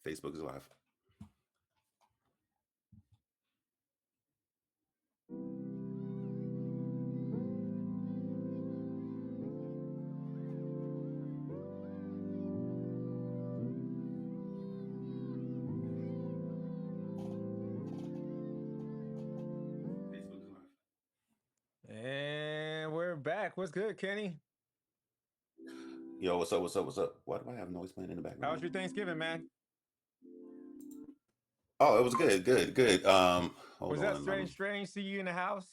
Facebook is live. And we're back. What's good, Kenny? Yo, what's up? What's up? What's up? Why do I have noise playing in the How was background? your Thanksgiving, man? Oh, it was good, good. Hold Was that on. strange? See you in the house?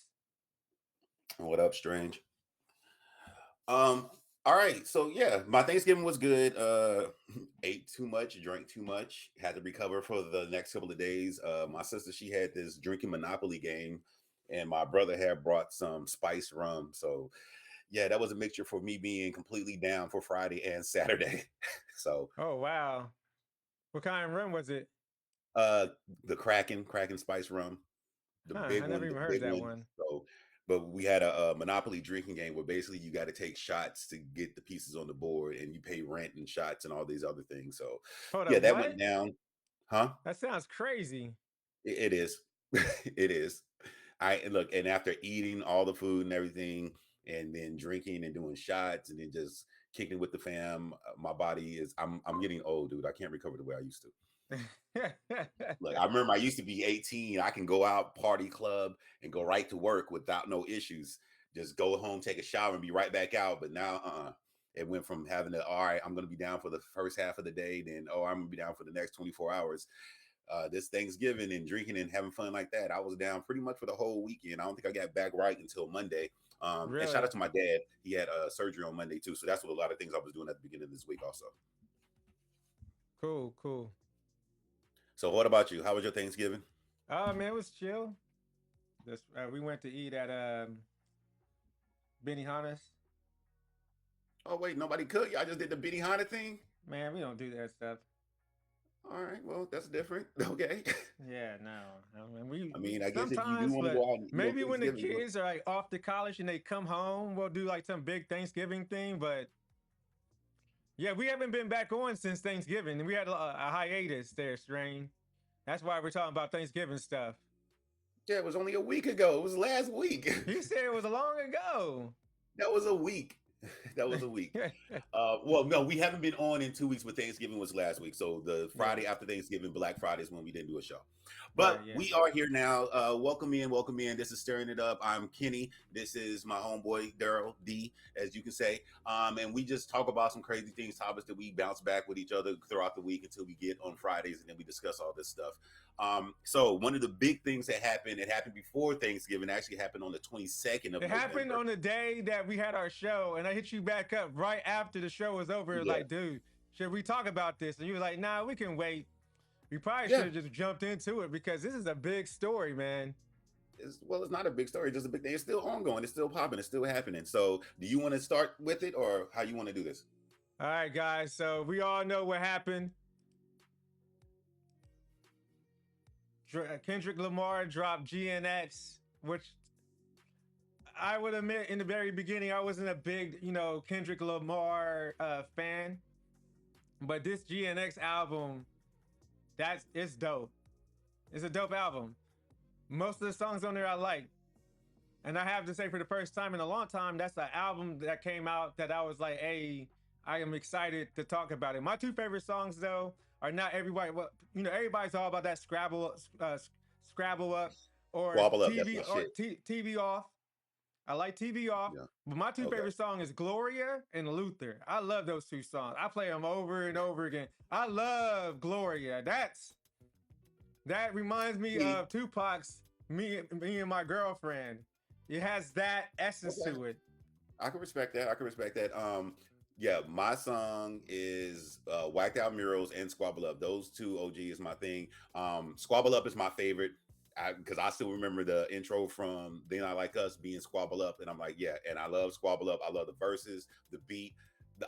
What up, Strange? All right. So yeah, my Thanksgiving was good. Ate too much, drank too much. Had to recover for the next couple of days. My sister, she had this drinking Monopoly game, and my brother had brought some spiced rum. So yeah, that was a mixture for me being completely down for Friday and Saturday. So Oh wow. What kind of rum was it? uh the Kraken spice rum, the Huh, big I never one, even the heard big that one. one. So, but we had a Monopoly drinking game where basically you got to take shots to get the pieces on the board, and you pay rent and shots and all these other things. So, Hold yeah, up, that went what? down, huh? That sounds crazy. It is, it is. And look, and after eating all the food and everything, and then drinking and doing shots, and then just kicking with the fam, my body is. I'm getting old, dude. I can't recover the way I used to. Like I remember I used to be 18. I can go out, party club, and go right to work without no issues. Just go home, take a shower, and be right back out. But now, it went from having to, all right, I'm gonna be down for the first half of the day, then I'm gonna be down for the next 24 hours. This Thanksgiving and drinking and having fun like that. I was down pretty much for the whole weekend. I don't think I got back right until Monday. And shout out Really? to my dad. He had surgery on Monday too. So that's what a lot of things I was doing at the beginning of this week also. Cool. So what about you? How was your Thanksgiving? Oh man, it was chill. This we went to eat at Benihana's. Oh wait, nobody cooked. Y'all just did the Benihana thing. Man, we don't do that stuff. All right, well, that's different. Okay. Yeah, no. I mean, we I mean, I guess if you do sometimes, want to but go out and eat on maybe when the Thanksgiving, kids are like off to college and they come home, we'll do like some big Thanksgiving thing. But yeah, we haven't been back on since Thanksgiving. We had a hiatus there, Strain. That's why we're talking about Thanksgiving stuff. yeah, it was only a week ago. It was last week. You said it was long ago. That was a week. That was a week. Well, no, we haven't been on in 2 weeks, but Thanksgiving was last week. So the Yeah. Friday after Thanksgiving, Black Friday is when we didn't do a show. Right. But Yeah. we are here now. Welcome in, welcome in. This is Stirring It Up. I'm Kenny. This is my homeboy Daryl D, as you can say. And we just talk about some crazy things, topics that we bounce back with each other throughout the week until we get on Fridays, and then we discuss all this stuff. So one of the big things that happened, it happened before Thanksgiving, actually happened on the 22nd of It happened November. on the day that we had our show, and I hit you back up right after the show was over. Yeah. Like, dude, should we talk about this? And you were like, nah, we can wait. We probably should Yeah. have just jumped into it because this is a big story, man. It's not a big story, it's just a big thing. It's still ongoing, it's still popping, it's still happening. So do you want to start with it or how you want to do this? All right, guys. So we all know what happened. Kendrick Lamar dropped GNX, which I would admit in the very beginning, I wasn't a big, Kendrick Lamar fan. But this GNX album, it's dope. It's a dope album. Most of the songs on there I like. And I have to say, for the first time in a long time, that's an album that came out that I was like, hey, I am excited to talk about it. My two favorite songs, though, are not everybody. Well, everybody's all about that Scrabble up, or Squabble up, that's my TV or shit. TV off. I like TV off, Yeah. but my two Okay. favorite songs is Gloria and Luther. I love those two songs. I play them over and over again. I love Gloria. That reminds me See, of Tupac's me and my girlfriend. It has that essence okay. to it. I can respect that. I can respect that. Yeah, my song is Whacked Out Murals and Squabble Up. Those two OG is my thing. Squabble Up is my favorite because I still remember the intro from Then I Like Us being Squabble Up, and I'm like, yeah, and I love Squabble Up. I love the verses, the beat.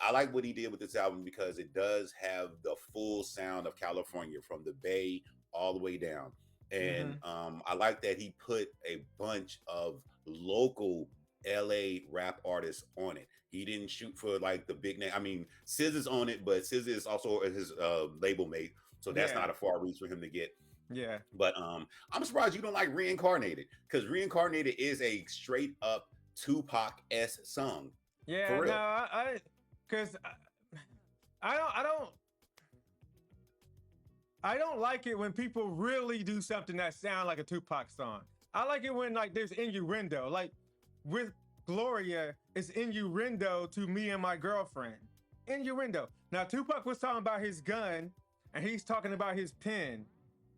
I like what he did with this album because it does have the full sound of California from the Bay all the way down. And Mm-hmm. I like that he put a bunch of local LA rap artists on it. He didn't shoot for like the big name. I mean, SZA is on it, but SZA is also his label mate. So that's Yeah, not a far reach for him to get. yeah, But I'm surprised you don't like Reincarnated, because Reincarnated is a straight up Tupac-esque song. For yeah. No, real. cause I don't, I don't, I don't like it when people really do something that sound like a Tupac song. I like it when like there's innuendo. Like with Gloria, it's innuendo to me and my girlfriend. Innuendo. Now Tupac was talking about his gun, and he's talking about his pen,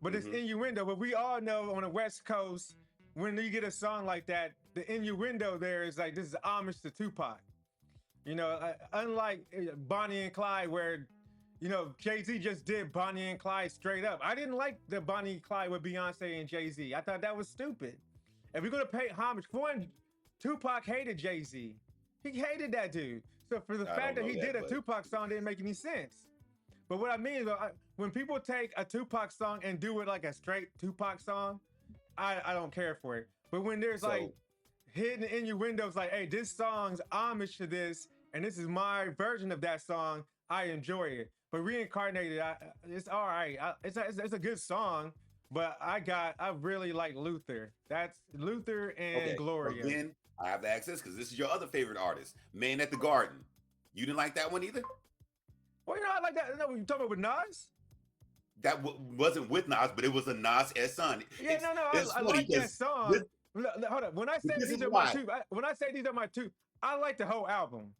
but it's Hmm. innuendo. But we all know on the West Coast, when you get a song like that, the innuendo there is like this is homage to Tupac. You know, unlike Bonnie and Clyde, where Jay-Z just did Bonnie and Clyde straight up. I didn't like the Bonnie and Clyde with Beyonce and Jay-Z. I thought that was stupid. If we're gonna pay homage, for one, Tupac hated Jay-Z. He hated that dude. So for the I fact don't that know he that, did a but Tupac song didn't make any sense. But what I mean is, when people take a Tupac song and do it like a straight Tupac song, I don't care for it. But when there's like so hidden innuendos, like, hey, this song's homage to this, and this is my version of that song, I enjoy it. But Reincarnated, it's all right. It's a good song, but I really like Luther. That's Luther and okay. So Gloria. then I have to ask this, because this is your other favorite artist, Man at the Garden. You didn't like that one either? Well, I like that. No, you talking about with Nas? That wasn't with Nas, but it was a Nas S song. Yeah, no, It's I funny like that because song. Hold up. When I say this these is are my why. two, when I say these are my two, I like the whole album.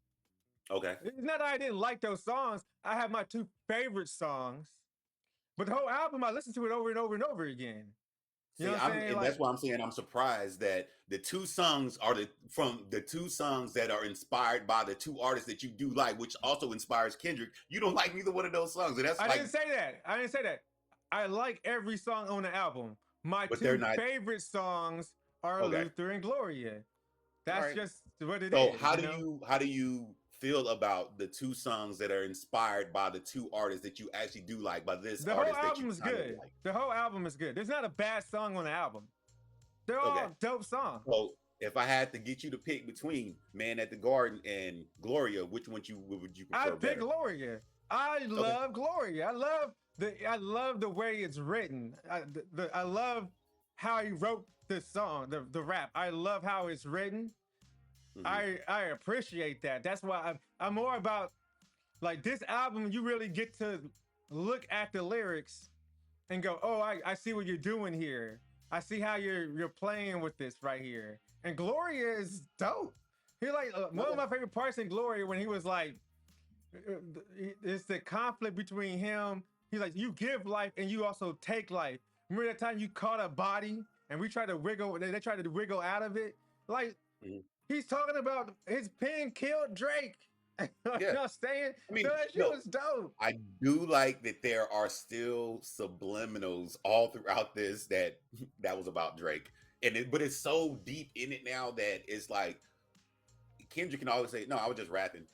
Okay. It's not that I didn't like those songs. I have my two favorite songs, but the whole album I listen to it over and over and over again. You know See, what I'm saying? and Like that's why I'm saying I'm surprised that the two songs are from the two songs that are inspired by the two artists that you do like, which also inspires Kendrick. You don't like neither one of those songs, and that's I like, didn't say that. I didn't say that. I like every song on the album. My but they're two not favorite songs are okay. Luther and Gloria. All That's right. just what it So is, you know? how do you feel about the two songs that are inspired by the two artists that you actually do like, by this The whole artist that you album is kind of good. like? The whole album is good. There's not a bad song on the album. They're Okay. all dope songs. So if I had to get you to pick between Man at the Garden and Gloria, which one would you I prefer pick better? Gloria. I Okay. love Gloria. I love the way it's written. I love how he wrote this song, the rap. I love how it's written. Hmm. I appreciate that. That's why I'm more about like this album. You really get to look at the lyrics and go, oh, I see what you're doing here. I see how you're playing with this right here. And Gloria is dope. He like one of Okay. my favorite parts in Gloria when he was like, it's the conflict between him. He's like, you give life and you also take life. Remember that time you caught a body and we tried to wiggle, they tried to wiggle out of it? Like, Mhm. he's talking about his pen killed Drake. You know Yeah. what I'm saying? I So mean, that shit no, was dope. I do like that there are still subliminals all throughout this that was about Drake. But it's so deep in it now that it's like Kendrick can always say, "No, I was just rapping."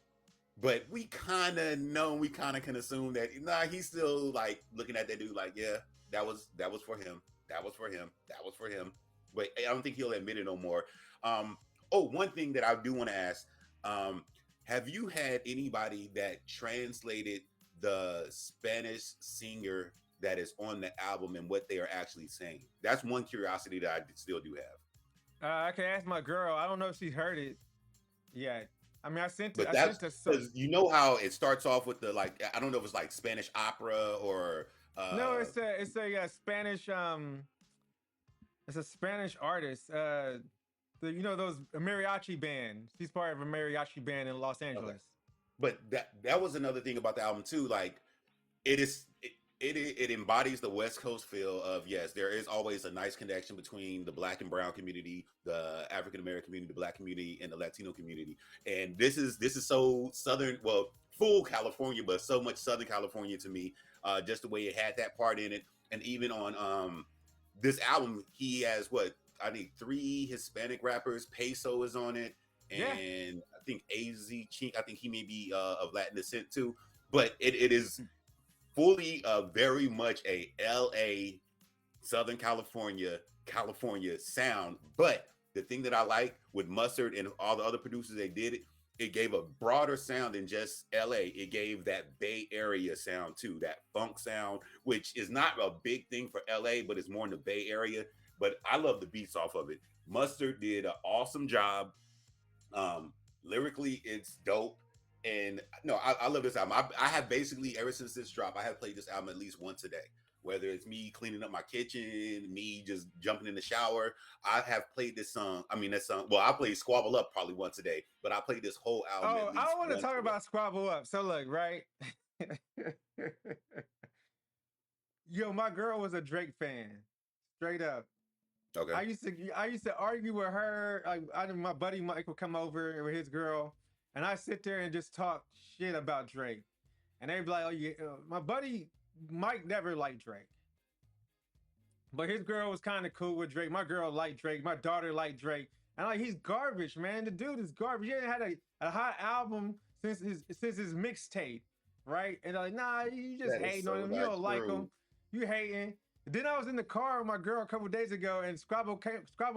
But we kind of know, we kind of can assume that nah, he's still like looking at that dude like, yeah, that was for him, that was for him, that was for him. But I don't think he'll admit it no more. Um, oh, one thing that I do want to ask: um, have you had anybody that translated the Spanish singer that is on the album and what they are actually saying? That's one curiosity that I still do have. I can ask my girl. I don't know if she heard it yet. I mean, I sent it. But I that's sent her so. because you know how it starts off with the like, I don't know if it's like Spanish opera or No, uh it's a Spanish it's a Spanish artist. Those mariachi band. She's part of a mariachi band in Los okay. Angeles. But that was another thing about the album too. Like it is it embodies the West Coast feel of, yes, there is always a nice connection between the Black and Brown community, the African American community, the Black community, and the Latino community. And this is so Southern, well, full California, but so much Southern California to me. Just the way it had that part in it, and even on this album, he has what I think three Hispanic rappers. Peso is on it, Yeah. and I think Az Chink. I think he may be of Latin descent too. But it is fully very much a LA, Southern California sound. But the thing that I like with Mustard and all the other producers they did, it gave a broader sound than just LA. It gave that Bay Area sound too, that funk sound, which is not a big thing for LA, but it's more in the Bay Area. But I love the beats off of it. Mustard did an awesome job. Um, Lyrically, it's dope. And no, I love this album. I have basically, ever since this drop, I have played this album at least once a day. Whether it's me cleaning up my kitchen, me just jumping in the shower, I have played this song. I mean, that song. Well, I play Squabble Up probably once a day, but I played this whole album Oh, at I least want to once talk a day. about Squabble Up. So look, right? Yo, my girl was a Drake fan, straight up. Okay. I used to argue with her. My buddy Mike would come over with his girl, and I sit there and just talk shit about Drake. And they'd be like, "Oh yeah, my buddy Mike never liked Drake, but his girl was kind of cool with Drake. My girl liked Drake. My daughter liked Drake. And like, he's garbage, man. The dude is garbage. He ain't had a hot album since his mixtape, right? And like, nah, you just That is hating on so him. You not don't like him. true. You hating." Then I was in the car with my girl a couple days ago, and Scrabble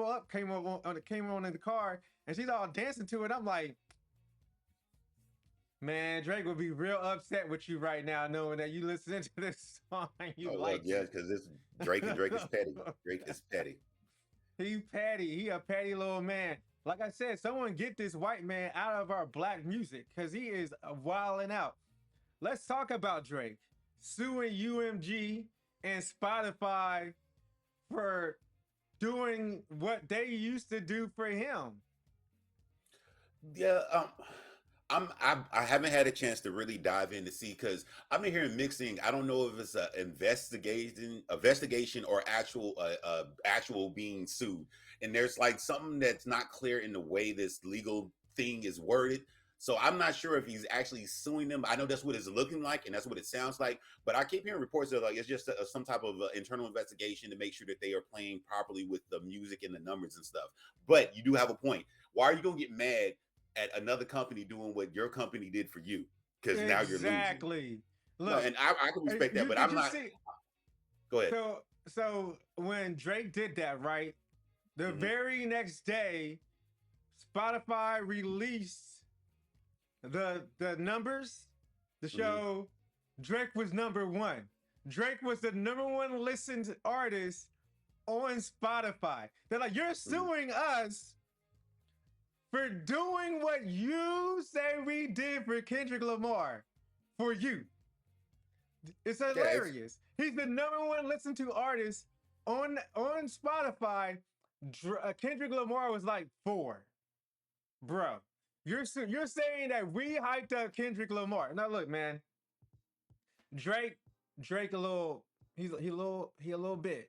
Up came on in the car, and she's all dancing to it. I'm like, man, Drake would be real upset with you right now, knowing that you listening to this song and you Oh look, like yeah, it. because this Drake and Drake is petty. Drake is petty. He petty. He a petty little man. Like I said, someone get this white man out of our black music because he is wilding out. Let's talk about Drake suing UMG and Spotify for doing what they used to do for him. Yeah, I haven't had a chance to really dive in to see because I've been hearing mixing. I don't know if it's a investigation or actual being sued. And there's like something that's not clear in the way this legal thing is worded. So I'm not sure if he's actually suing them. I know that's what it's looking like, and that's what it sounds like. But I keep hearing reports that like it's just some type of internal investigation to make sure that they are playing properly with the music and the numbers and stuff. But you do have a point. Why are you gonna get mad at another company doing what your company did for you? Because now you're losing. Exactly. No, Look, and I can respect that, you but did I'm you not. see? Go ahead. So when Drake did that, right? The Hmm. very next day, Spotify released the numbers to Hmm. show Drake was number one. Drake was the number one listened artist on Spotify. They're like, you're Hmm. suing us for doing what you say we did for Kendrick Lamar for you. It's Yeah, it's hilarious. He's the number one listened to artist on Spotify. Kendrick Lamar was like 4. Bro, you're saying that we hyped up Kendrick Lamar. Now look, man, Drake Drake a little he a little bitch.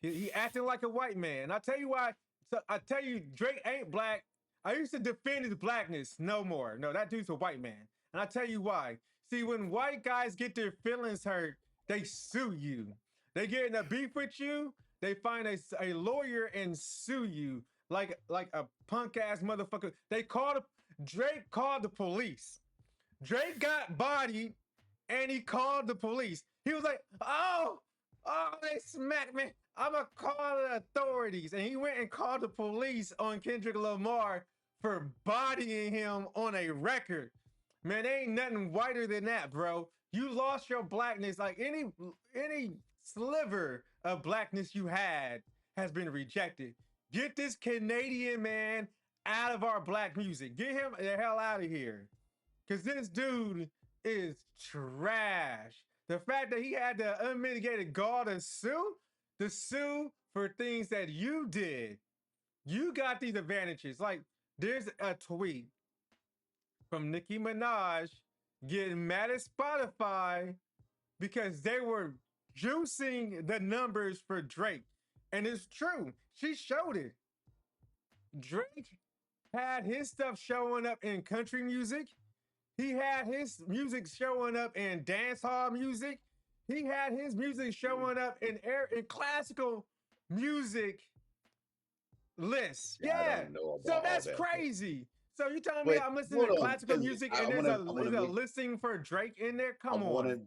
He acting like a white man. I tell you why. So I tell you, Drake ain't black. I used to defend his blackness. No more. No, that dude's a white man. And I tell you why. See, when white guys get their feelings hurt, they sue you. They get in a beef with you. They find a lawyer and sue you like a punk ass motherfucker. Drake called the police. Drake got bodied and he called the police. He was like, oh, they smacked me. I'm gonna call the authorities. And he went and called the police on Kendrick Lamar for bodying him on a record. Man, there ain't nothing whiter than that, bro. You lost your blackness. Like any sliver of blackness you had has been rejected. Get this Canadian man out of our black music. Get him the hell out of here. Cause this dude is trash. The fact that he had the unmitigated gall to sue for things that you did. You got these advantages. Like there's a tweet from Nicki Minaj getting mad at Spotify because they were juicing the numbers for Drake. And it's true. She showed it. Drake had his stuff showing up in country music. He had his music showing up in dance hall music. He had his music showing up in classical music lists. I Yeah. don't know So about all that's that, crazy. So you telling me but I'm listening hold to on, classical because music I and want to I want there's to a make listing for Drake in there? I Come want on. to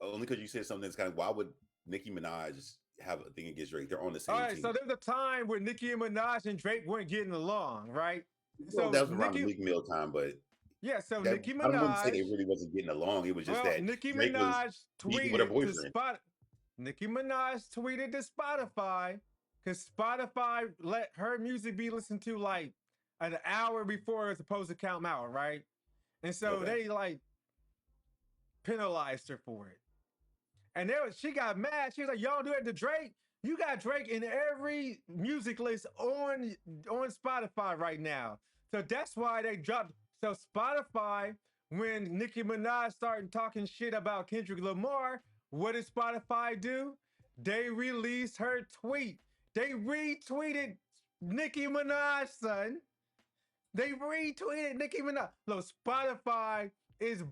only because you said something that's kind of why would Nicki Minaj have a thing against Drake? They're on the All same right, so team. there's a time where Nicki Minaj and Drake weren't getting along, right? Well, So that was around the Meek Mill time, but Yeah, so That Nicki I don't want to say Minaj. they really wasn't getting along. It was just Well, that Nicki Drake was Minaj beefing with her tweeted to boyfriend. Spot. Nicki Minaj tweeted to Spotify because Spotify let her music be listened to like an hour before it's supposed to come out, right? And so Okay. they like penalized her for it. And she got mad. She was like, "Y'all do it to Drake. You got Drake in every music list on Spotify right now." So that's why they dropped. So Spotify, when Nicki Minaj started talking shit about Kendrick Lamar, what did Spotify do? They released her tweet. They retweeted Nicki Minaj, son. They retweeted Nicki Minaj. Look, Spotify is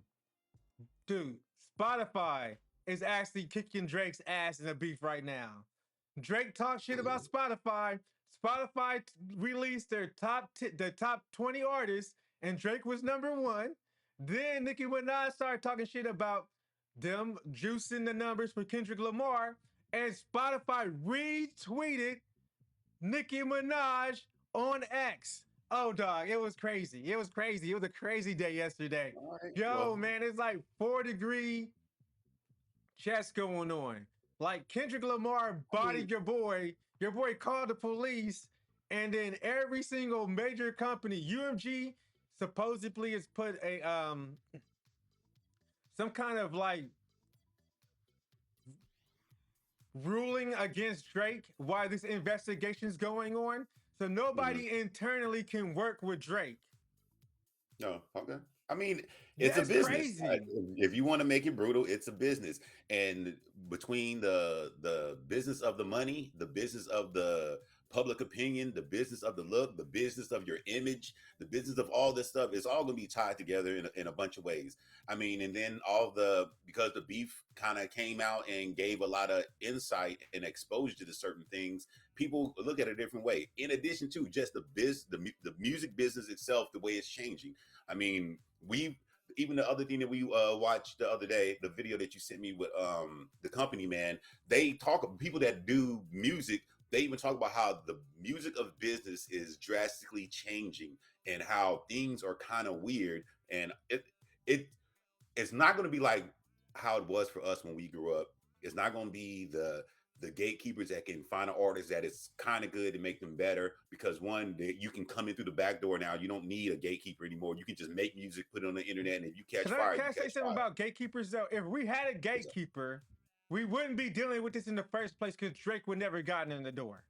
dude, Spotify is actually kicking Drake's ass in the beef right now. Drake talked shit about Spotify. Spotify released the top 20 artists, and Drake was number one. Then Nicki Minaj started talking shit about them juicing the numbers for Kendrick Lamar, and Spotify retweeted Nicki Minaj on X. Oh, dog, it was crazy. It was crazy. It was a crazy day yesterday. All right. Yo, Well, man, it's like 4-degree chess going on. Like Kendrick Lamar I mean, bodied your boy called the police, and then every single major company, UMG supposedly has put a some kind of like ruling against Drake while this investigation is going on. So mhm. nobody internally can work with Drake. No, okay. I mean, it's Yeah, a it's business. crazy. If you want to make it brutal, it's a business. And between the business of the money, the business of the public opinion, the business of the look, the business of your image, the business of all this stuff, it's all going to be tied together in a bunch of ways. I mean, and then because the beef kind of came out and gave a lot of insight and exposure to certain things, people look at it a different way. In addition to just the music business itself, the way it's changing. I mean, we even the other thing that we watched the other day, the video that you sent me with the company man, they talk people that do music. They even talk about how the music of business is drastically changing and how things are kind of weird. And it it's not going to be like how it was for us when we grew up. It's not going to be the gatekeepers that can find an artist that is kind of good and make them better because one, you can come in through the back door now. You don't need a gatekeeper anymore. You can just make music, put it on the internet, and if you catch fire, Can you I say catch something fire. about gatekeepers though? If we had a gatekeeper, we wouldn't be dealing with this in the first place because Drake would never gotten in the door.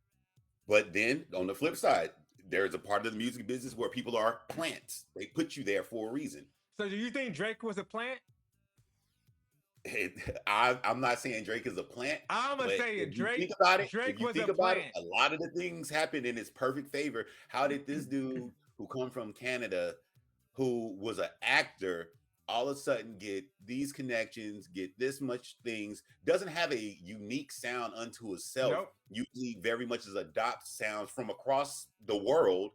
But then on the flip side, there's a part of the music business where people are plants. They put you there for a reason. So do you think Drake was a plant? I'm not saying Drake is a plant, I'm gonna but say it. if Drake you was a think about it, plant. a lot of the things happened in his perfect favor. How did this dude who come from Canada, who was an actor, all of a sudden get these connections, get this much things, doesn't have a unique sound unto itself, Nope. usually very much as adopt sounds from across the world,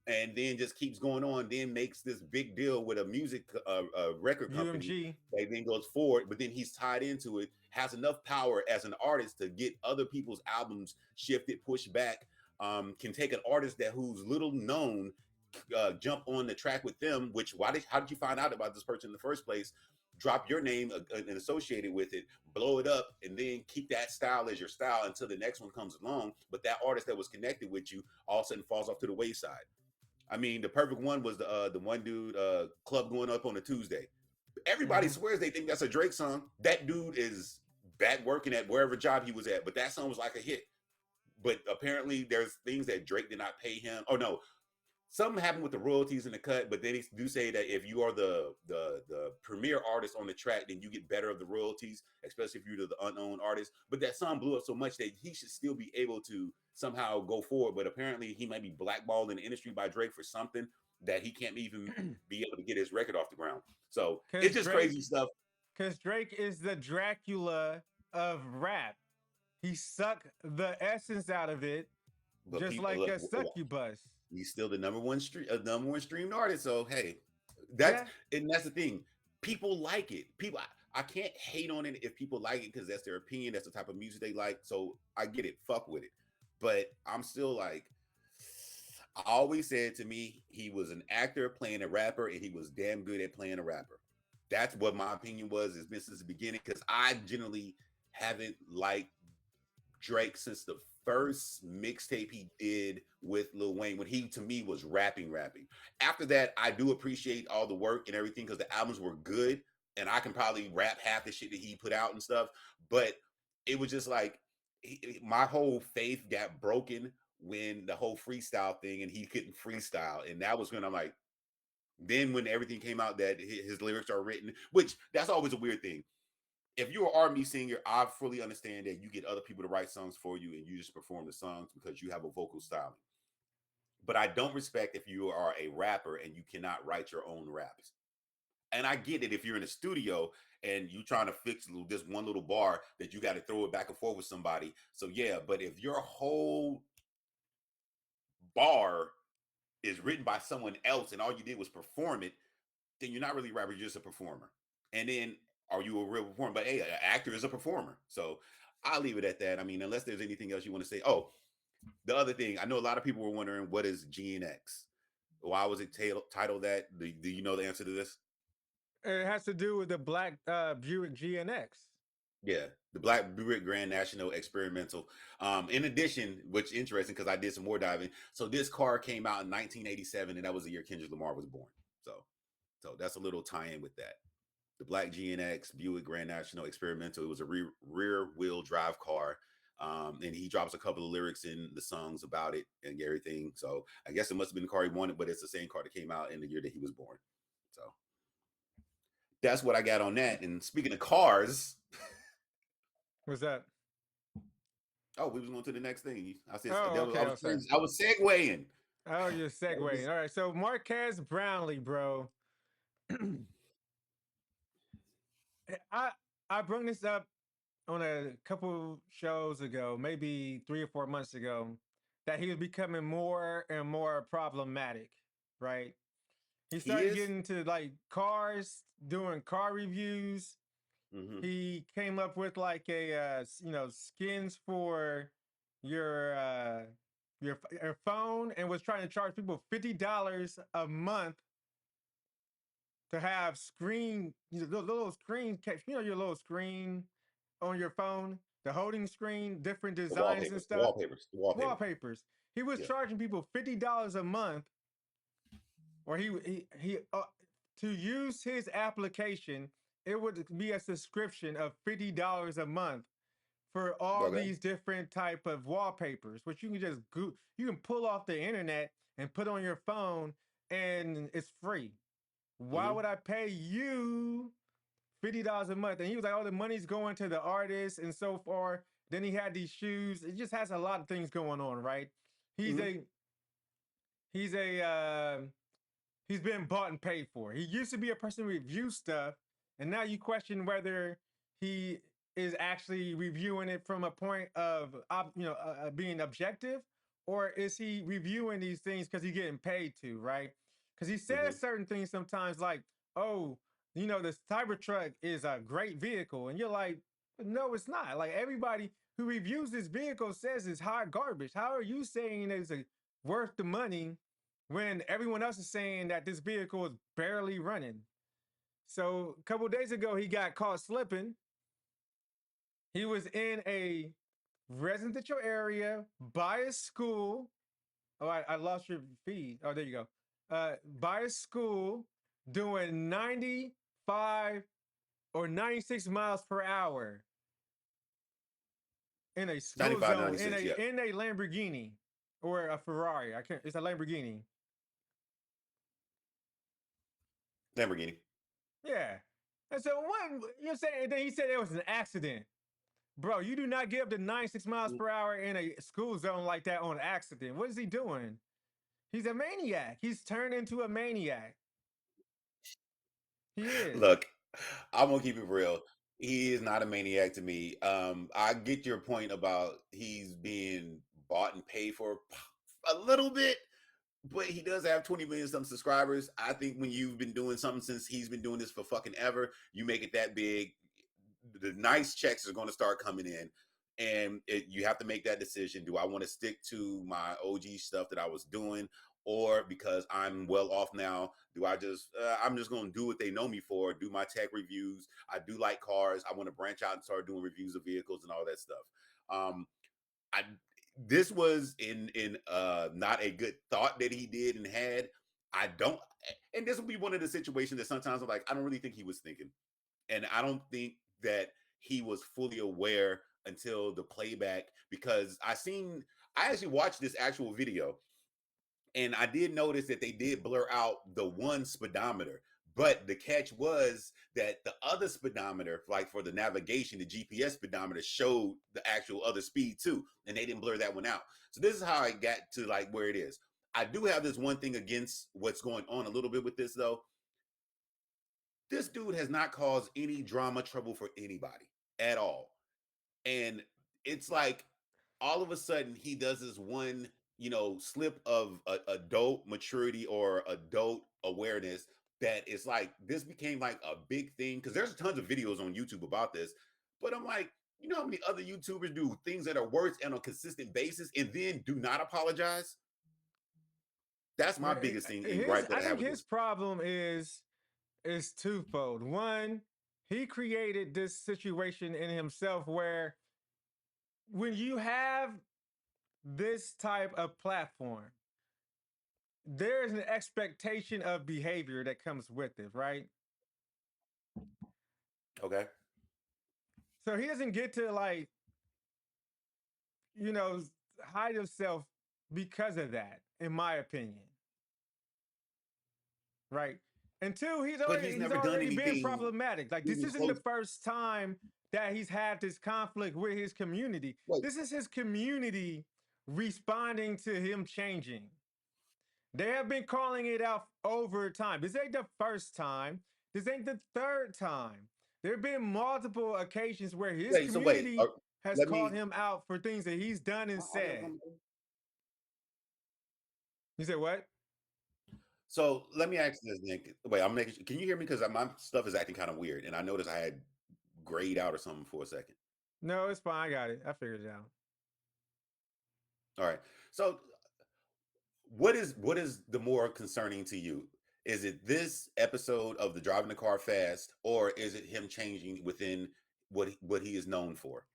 and then just keeps going on, then makes this big deal with a music record company UMG. that then goes forward, but then he's tied into it, has enough power as an artist to get other people's albums shifted, pushed back, can take an artist that who's little known, jump on the track with them. Which how did you find out about this person in the first place? Drop your name and associate it with it, blow it up, and then keep that style as your style until the next one comes along. But that artist that was connected with you all of a sudden falls off to the wayside. I mean, the perfect one was the one dude, club going up on a Tuesday. Everybody Mm-hmm. swears they think that's a Drake song. That dude is back working at wherever job he was at, but that song was like a hit. But apparently, there's things that Drake did not pay him. Oh no, something happened with the royalties and the cut, but they do say that if you are the premier artist on the track, then you get better of the royalties, especially if you're the unknown artist. But that song blew up so much that he should still be able to somehow go forward. But apparently, he might be blackballed in the industry by Drake for something that he can't even be able to get his record off the ground. So it's Cause just crazy Drake, stuff. cause Drake is the Dracula of rap. He sucked the essence out of it, But just people like look, a succubus. he's still the number one streamed artist. So hey, Yeah, that's the thing. People like it. I can't hate on it if people like it because that's their opinion. That's the type of music they like. So I get it. Fuck with it. But I'm still like, always said to me he was an actor playing a rapper, and he was damn good at playing a rapper. That's what my opinion was. It's been since the beginning because I generally haven't liked Drake since the first mixtape he did with Lil Wayne when he to me was rapping. After that, I do appreciate all the work and everything because the albums were good and I can probably rap half the shit that he put out and stuff. But it was just like my whole faith got broken when the whole freestyle thing and he couldn't freestyle. And that was when I'm like, then when everything came out that his lyrics are written, which that's always a weird thing. If you're an R&B singer, I fully understand that you get other people to write songs for you and you just perform the songs because you have a vocal styling. But I don't respect if you are a rapper and you cannot write your own raps. And I get it if you're in a studio and you trying to fix this one little bar that you got to throw it back and forth with somebody. So yeah, but if your whole bar is written by someone else and all you did was perform it, then you're not really a rapper, you're just a performer. And then are you a real performer? But hey, an actor is a performer. So I'll leave it at that. I mean, unless there's anything else you want to say. Oh, the other thing, I know a lot of people were wondering what is GNX? Why was it titled that? Do you know the answer to this? It has to do with the black Buick GNX. Yeah, the Black Buick Grand National Experimental. In addition, which is interesting because I did some more diving. So this car came out in 1987, and that was the year Kendrick Lamar was born. So that's a little tie-in with that. The Black GNX Buick Grand National Experimental. It was a rear wheel drive car. And he drops a couple of lyrics in the songs about it and everything. So I guess it must have been the car he wanted, but it's the same car that came out in the year that he was born. So that's what I got on that. And speaking of cars, What's that? oh, we was going to the next thing. I said Oh, okay. I'm sorry. I was segueing. Oh, you're segueing. All right. So Marquez Brownlee, bro. I I brought this up on a couple shows ago, maybe 3 or 4 months ago, that he was becoming more and more problematic, right? He He started is. getting into like cars, doing car reviews. Mm-hmm. He came up with like a skins for your uh your phone and was trying to charge people $50 a month to have screen, the little screen, your little screen on your phone, the holding screen, different The designs and wallpapers. The stuff, wallpapers. The wallpapers. wallpapers. He was Yeah. charging people $50 a month, or he to use his application. It would be a subscription of $50 a month for all Okay. these different type of wallpapers, which you can just you can pull off the internet and put on your phone, and it's free. Why Mm-hmm. would I pay you $50 a month? And he was like, oh, the money's going to the artist and so far. Then he had these shoes. It just has a lot of things going on, right? He's Mm-hmm. a he's a he's been bought and paid for. He used to be a person who reviews stuff, and now you question whether he is actually reviewing it from a point of being objective, or is he reviewing these things because he's getting paid to, right? Because he Mm-hmm. says certain things sometimes like, "Oh, the Cybertruck is a great vehicle," and you're like, "No, it's not." Like everybody who reviews this vehicle says it's hot garbage. How are you saying it's worth the money when everyone else is saying that this vehicle is barely running? So a couple days ago, he got caught slipping. He was in a residential area by a school. Oh, I lost your feed. Oh, there you go. By a school doing 95 or 96 miles per hour in a school 95, zone 96. Yeah. in a Lamborghini or a Ferrari. I can't. It's a Lamborghini. Lamborghini. Yeah. And so what you're saying? Then he said it was an accident. Bro, you do not get up to 96 miles per hour in a school zone like that on accident. What is he doing? He's a maniac. He's turned into a maniac. He is. Look, I'm gonna keep it real. He is not a maniac to me. I get your point about he's being bought and paid for a little bit, but he does have 20 million some subscribers. I think when you've been doing something since he's been doing this for fucking ever, you make it that big, the nice checks are going to start coming in. You have to make that decision. Do I want to stick to my OG stuff that I was doing, or because I'm well off now, do I just I'm just going to do what they know me for, do my tech reviews. I do like cars. I want to branch out and start doing reviews of vehicles and all that stuff. I This was in not a good thought that he did and had. I don't, and this will be one of the situations that sometimes I'm like, I don't really think he was thinking, and I don't think that he was fully aware until the playback, because I actually watched this actual video, and I did notice that they did blur out the one speedometer. But the catch was that the other speedometer, like for the navigation, the GPS speedometer showed the actual other speed too, and they didn't blur that one out. So this is how I got to like where it is. I do have this one thing against what's going on a little bit with this though. This dude has not caused any drama trouble for anybody at all. And it's like all of a sudden he does this one, slip of adult maturity or adult awareness, that it's like this became like a big thing, because there's tons of videos on YouTube about this. But I'm like, you know how many other YouTubers do things that are worse and on a consistent basis and then do not apologize? That's my biggest thing and gripe that I I have think with his this. problem is twofold. One, he created this situation in himself where when you have this type of platform, there's an expectation of behavior that comes with it, right? Okay. So he doesn't get to like, you know, hide himself because of that, in my opinion. Right. And two, But he's he's never done already been anything problematic. Like this even isn't the close. first time that he's had this conflict with his community. Wait, This is his community responding to him changing. They have been calling it out over time. This ain't the first time. This ain't the third time. There have been multiple occasions where his wait, so wait. community has Let called me. him out for things that he's done and My audio said. coming through? You said what? So let me ask this, Nick. Wait, I'm making. Can you hear me? Because my stuff is acting kind of weird, and I noticed I had grayed out or something for a second. No, it's fine. I got it. I figured it out. All right. So what is the more concerning to you? Is it this episode of the driving the car fast, or is it him changing within what he is known for?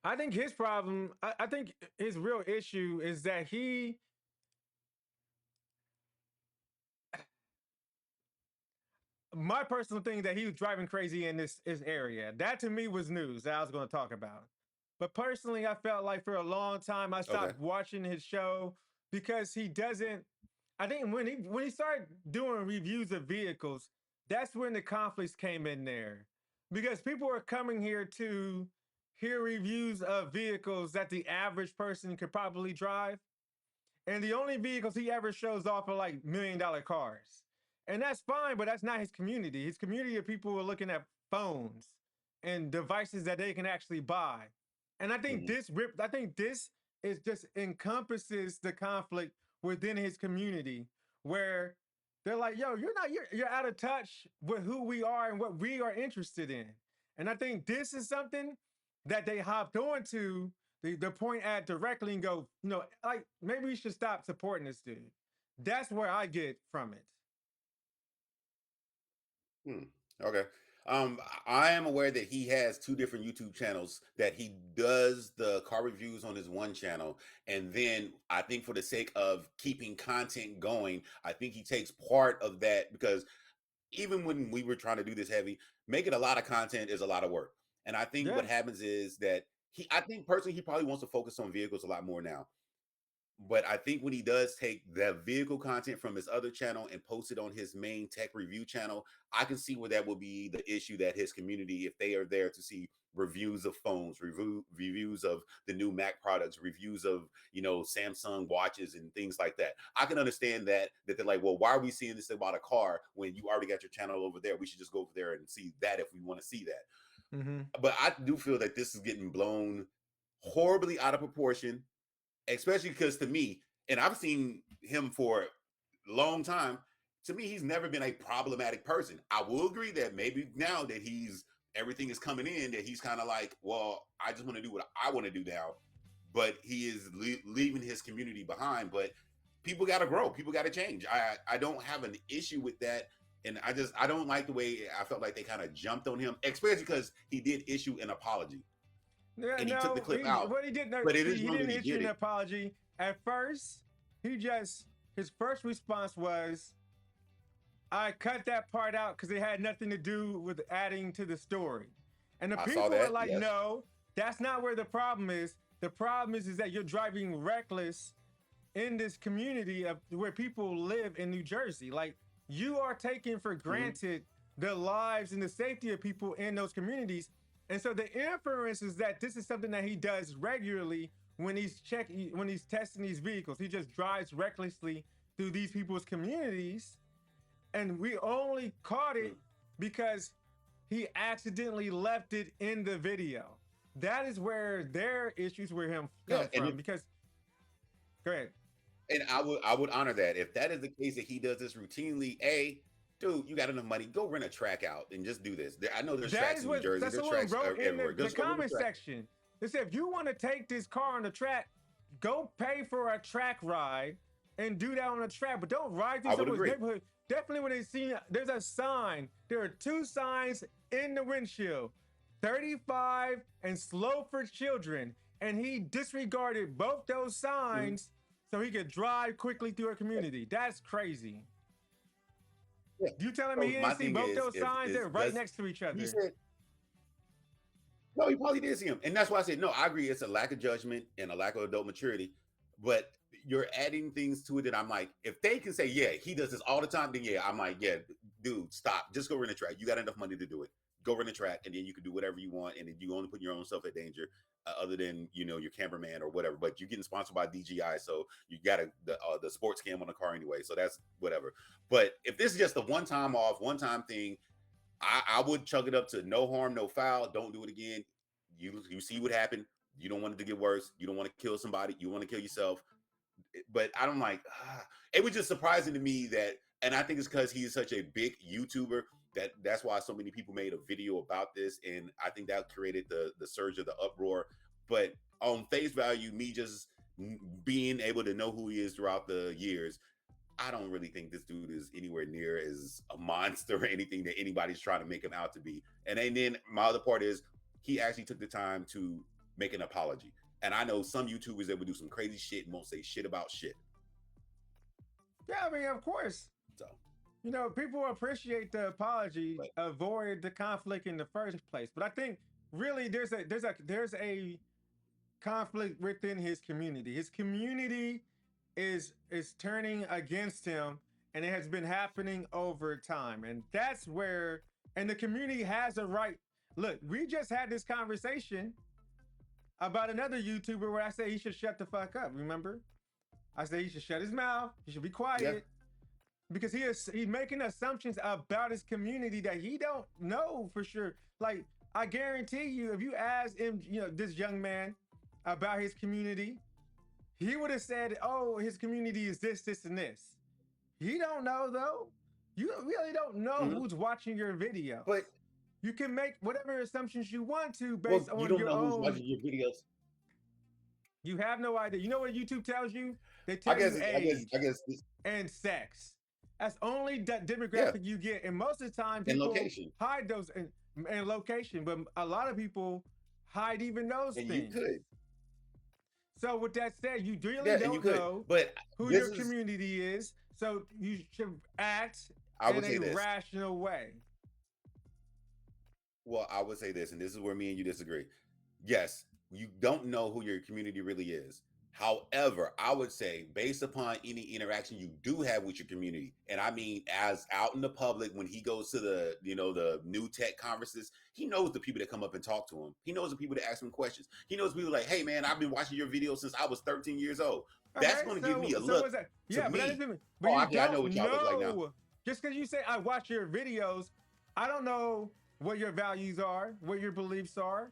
I think his problem, I think his real issue is that my personal thing that he was driving crazy in this area. That to me was news that I was going to talk about. But personally, I felt like for a long time I Okay. stopped watching his show because he doesn't. I think when he started doing reviews of vehicles, that's when the conflicts came in there, because people are coming here to hear reviews of vehicles that the average person could probably drive. And the only vehicles he ever shows off are like $1 million cars. And that's fine, but that's not his community. His community of people who are looking at phones and devices that they can actually buy. And Mhm. I think this is just encompasses the conflict within his community where they're like, yo, you're out of touch with who we are and what we are interested in. And I think this is something that they hopped onto the point at directly and go, like maybe we should stop supporting this dude. That's where I get from it. Hmm. Okay. I am aware that he has two different YouTube channels, that he does the car reviews on his one channel. And then I think for the sake of keeping content going, I think he takes part of that, because even when we were trying to do this heavy, making a lot of content is a lot of work. And I think what Yeah. happens is that I think personally, he probably wants to focus on vehicles a lot more now. But I think when he does take the vehicle content from his other channel and post it on his main tech review channel, I can see where that will be the issue, that his community, if they are there to see reviews of phones, reviews of the new Mac products, reviews of Samsung watches and things like that, I can understand that they're like, well, why are we seeing this about a car when you already got your channel over there? We should just go over there and see that if we want to see that. Mm-hmm. But I do feel that this is getting blown horribly out of proportion, especially because to me, and I've seen him for a long time, to me, he's never been a problematic person. I will agree that maybe now that he's everything is coming in that he's kind of like, well, I just want to do what I want to do now, but he is leaving his community behind. But people got to grow, people got to change. I don't have an issue with that, and I don't like the way I felt like they kind of jumped on him, especially because he did issue an apology. Yeah, And he took the clip out. What he did, but it is he wrong didn't that he issue did an it. apology. At first, his first response was, I cut that part out because it had nothing to do with adding to the story. And the I people saw were that. like, Yes. no, that's not where the problem is. The problem is that you're driving reckless in this community of where people live in New Jersey. Like, you are taking for granted the lives and the safety of people in those communities. And so the inference is that this is something that he does regularly when he's testing these vehicles. He just drives recklessly through these people's communities. And we only caught it because he accidentally left it in the video. That is where their issues with him come from. Because, go ahead. And I would honor that. If that is the case, that he does this routinely, dude, you got enough money, go rent a track out and just do this. I know there's tracks in New Jersey. That's there's what tracks wrote in everywhere. the comment section. They said, if you want to take this car on the track, go pay for a track ride and do that on the track. But don't ride through someone's neighborhood. Definitely when they see, there's a sign. There are 2 signs in the windshield, 35 and slow for children. And he disregarded both those signs so he could drive quickly through a community. That's crazy. Yeah. You telling me he didn't see both those signs? They're right next to each other. He said, no, he probably did see him. And that's why I said, no, I agree. It's a lack of judgment and a lack of adult maturity. But you're adding things to it that I'm like, if they can say, yeah, he does this all the time, then yeah, I'm like, yeah, dude, stop. Just go rent a track. You got enough money to do it. Go rent a track, and then you can do whatever you want, and then you only put your own self at danger, other than, you know, your cameraman or whatever. But you're getting sponsored by DJI, so you got the sports cam on the car anyway, so that's whatever. But if this is just a one-time thing, I would chug it up to no harm, no foul. Don't do it again. You see what happened. You don't want it to get worse. You don't want to kill somebody. You want to kill yourself. But I don't like. It was just surprising to me that, and I think it's because he's such a big YouTuber that's why so many people made a video about this, and I think that created the surge of the uproar. But on face value, me just being able to know who he is throughout the years, I don't really think this dude is anywhere near as a monster or anything that anybody's trying to make him out to be. And then my other part is he actually took the time to make an apology. And I know some YouTubers that would do some crazy shit and won't say shit about shit. Yeah, I mean, of course. So, you know, people appreciate the apology, avoid the conflict in the first place. But I think really there's a conflict within his community. His community is turning against him, and it has been happening over time. And that's where, and the community has a right. Look, we just had this conversation about another YouTuber where I say he should shut the fuck up. Remember? I say he should shut his mouth. He should be quiet. Yeah. Because he's making assumptions about his community that he don't know for sure. Like, I guarantee you, if you ask him, you know, this young man about his community, he would have said, oh, his community is this, this, and this. He don't know, though. You really don't know who's watching your video. But you can make whatever assumptions you want to based on your own. You don't know who's watching your videos. You have no idea. You know what YouTube tells you? They tell you age and sex. That's only demographic you get. And most of the time, people hide those and location. But a lot of people hide even those things. You could. So with that said, you really don't know who your community is. So you should act in a rational way. Well, I would say this, and this is where me and you disagree. Yes, you don't know who your community really is. However, I would say based upon any interaction you do have with your community, and I mean as out in the public when he goes to the new tech conferences, he knows the people that come up and talk to him. He knows the people that ask him questions. He knows people like, hey man, I've been watching your videos since I was 13 years old. That's going to give me a look. Yeah, but that doesn't. But I know what y'all look like now. Just because you say I watch your videos, I don't know what your values are, what your beliefs are,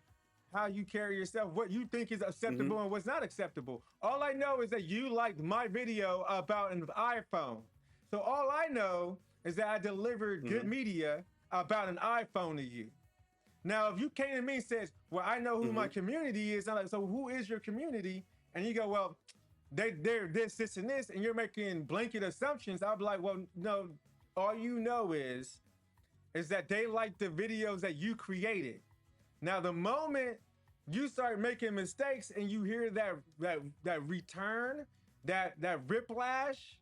how you carry yourself, what you think is acceptable and what's not acceptable. All I know is that you liked my video about an iPhone. So all I know is that I delivered good media about an iPhone to you. Now, if you came to me and says, "Well, I know who my Hmm. community is," I'm like, "So who is your community?" And you go, "Well, they're this, and this," and you're making blanket assumptions. I'll be like, "Well, no, all you know is that they like the videos that you created. Now, the moment you start making mistakes and you hear that return, that whiplash,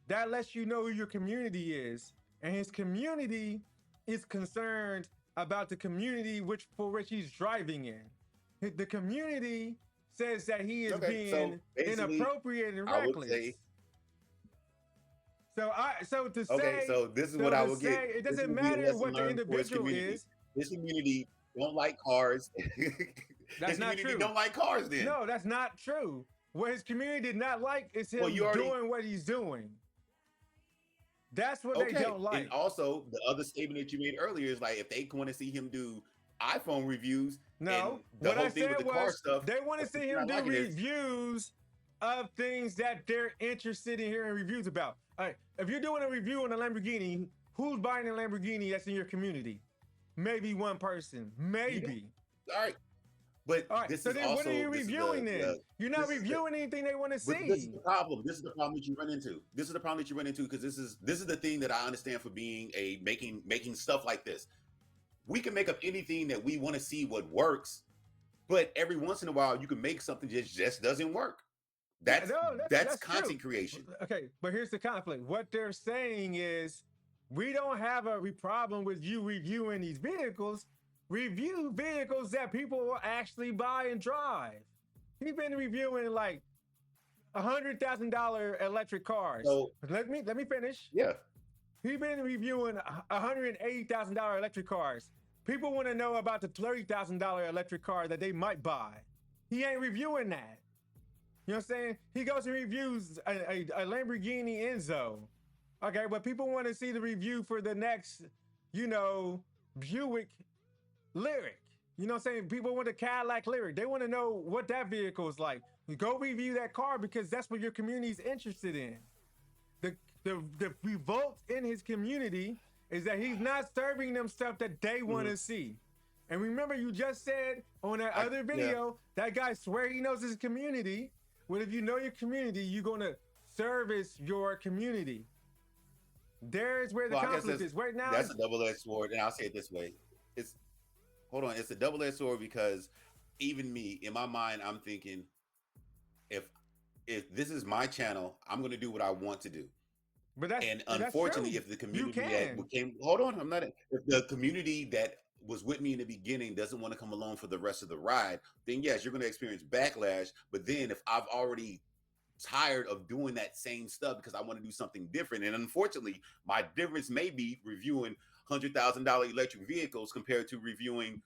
that lets you know who your community is, and his community is concerned about the community for which he's driving in. The community says that he is Okay, so being basically, inappropriate and I would say, reckless. So to okay, say so this is what so I to will get. say it This doesn't will be a matter lesson what the learned for his individual community. is. His community don't like cars. That's His not community true. don't like cars. Then, No, that's not true. What his community did not like is well, you him already doing what he's doing. That's what they okay. don't And like. also, the other statement that you made earlier is like if they want to see him do iPhone reviews and No, the what I whole thing with said the car was stuff, they want to if see you're him not do liking this, reviews of things that they're interested in hearing reviews about. All right, if you're doing a review on a Lamborghini, who's buying a Lamborghini that's in your community? Maybe one person. you don't. Maybe. All right, but All right, this so is then what are also you this is reviewing then? You're not this is the reviewing anything they want to but this is see. the problem. This is the problem that you run into. This is the problem that you run into because this is the thing that I understand for being a making stuff like this. We can make up anything that we want to see what works, but every once in a while you can make something that just doesn't work. Yeah, That's no, that's that's true. content creation. Okay, but here's the conflict. What they're saying is we don't have a problem with you reviewing these vehicles. Review vehicles that people will actually buy and drive. He's been reviewing like $100,000 electric cars. So Let me finish. yeah, He's been reviewing $180,000 electric cars. People want to know about the $30,000 electric car that they might buy. He ain't reviewing that. You know what I'm saying? He goes and reviews a Lamborghini Enzo. Okay, but people want to see the review for the next, Buick Lyric. You know what I'm saying? People want the Cadillac Lyric. They want to know what that vehicle is like. You go review that car because that's what your community is interested in. The revolt in his community is that he's not serving them stuff that they want mm-hmm. to see. And remember, you just said on that other Yeah. video, that guy swear he knows his community. Well, if you know your community, you're gonna service your community. There's where the Well, I guess conflict is. Right now, that's a double-edged sword, and I'll say it this way: it's hold on, it's a double-edged sword because even me, in my mind, I'm thinking if if this is my channel, I'm going to do what I want to do. And that's unfortunately, true. if the You community that can. became hold on, I'm not if the community that was with me in the beginning doesn't want to come along for the rest of the ride, then yes, you're going to experience backlash. But then if I've already tired of doing that same stuff because I want to do something different, and unfortunately, my difference may be reviewing $100,000 electric vehicles compared to reviewing